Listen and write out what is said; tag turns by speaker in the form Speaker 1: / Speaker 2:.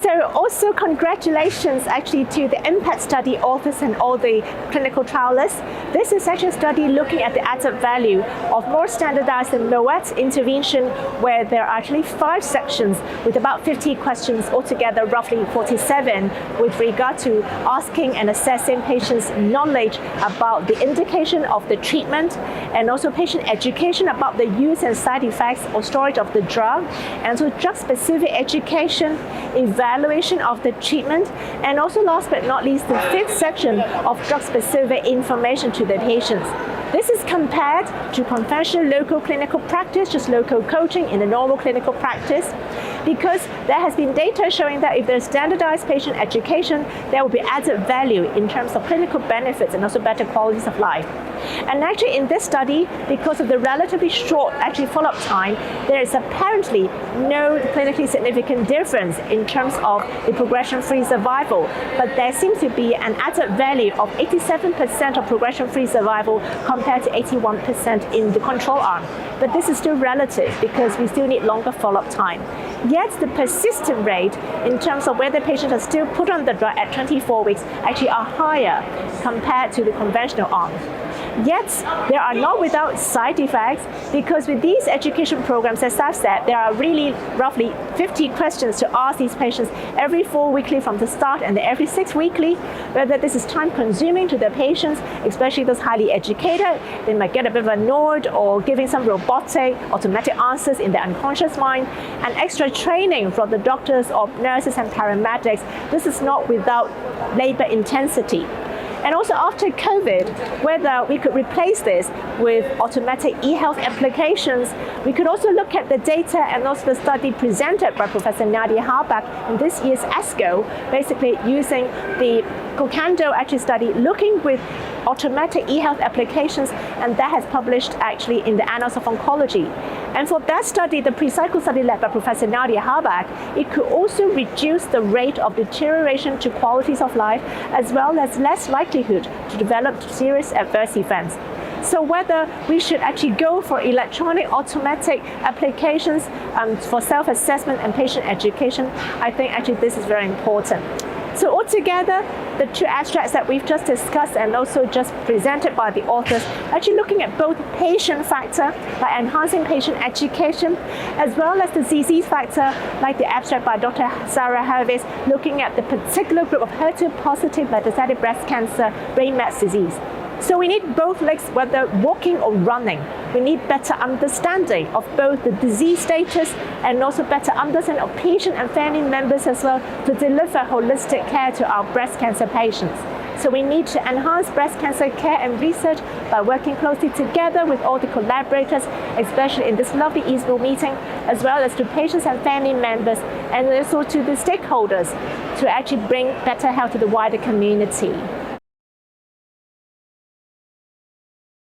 Speaker 1: So also congratulations actually to the IMPACT study authors and all the clinical trialists. This is actually a study looking at the added value of more standardized and NOAT intervention, where there are actually 5 sections with about 50 questions, altogether roughly 47, with regard to asking and assessing patients' knowledge about the indication of the treatment, and also patient education about the use and side effects or storage of the drug, and so drug-specific education, evaluation of the treatment, and also last but not least, the 5th section of drug-specific information to the patients. This is compared to conventional local clinical practice, just local coaching in the normal clinical practice, because there has been data showing that if there's standardized patient education, there will be added value in terms of clinical benefits and also better qualities of life. And actually in this study, because of the relatively short follow-up time, there is apparently no clinically significant difference in terms of the progression-free survival, but there seems to be an added value of 87% of progression-free survival compared to 81% in the control arm. But this is still relative because we still need longer follow-up time. Yet the persistent rate in terms of whether patients are still put on the drug at 24 weeks actually are higher compared to the conventional arm. Yet, they are not without side effects, because with these education programs, as I've said, there are really roughly 50 questions to ask these patients every 4 weekly from the start and every 6 weekly, whether this is time consuming to the patients, especially those highly educated. They might get a bit of annoyed or giving some robotic, automatic answers in their unconscious mind, and extra training from the doctors or nurses and paramedics. This is not without labor intensity. And also after COVID, whether we could replace this with automatic eHealth applications, we could also look at the data and also the study presented by Professor Nadia Harbach in this year's ESMO, basically using the CANKADO study looking with automatic eHealth applications, and that has published actually in the Annals of Oncology. And for that study, the PRECYCLE study led by Professor Nadia Harbach, it could also reduce the rate of deterioration to qualities of life, as well as less likelihood to develop serious adverse events. So whether we should actually go for electronic automatic applications for self-assessment and patient education, I think actually this is very important. So altogether, the 2 abstracts that we've just discussed and also just presented by the authors, actually looking at both patient factor by enhancing patient education, as well as the disease factor, like the abstract by Dr. Sarah Hervis, looking at the particular group of HER2-positive metastatic breast cancer brain mets disease. So we need both legs, whether walking or running. We need better understanding of both the disease status and also better understanding of patient and family members as well, to deliver holistic care to our breast cancer patients. So we need to enhance breast cancer care and research by working closely together with all the collaborators, especially in this lovely ESMO meeting, as well as to patients and family members, and also to the stakeholders, to actually bring better health to the wider community.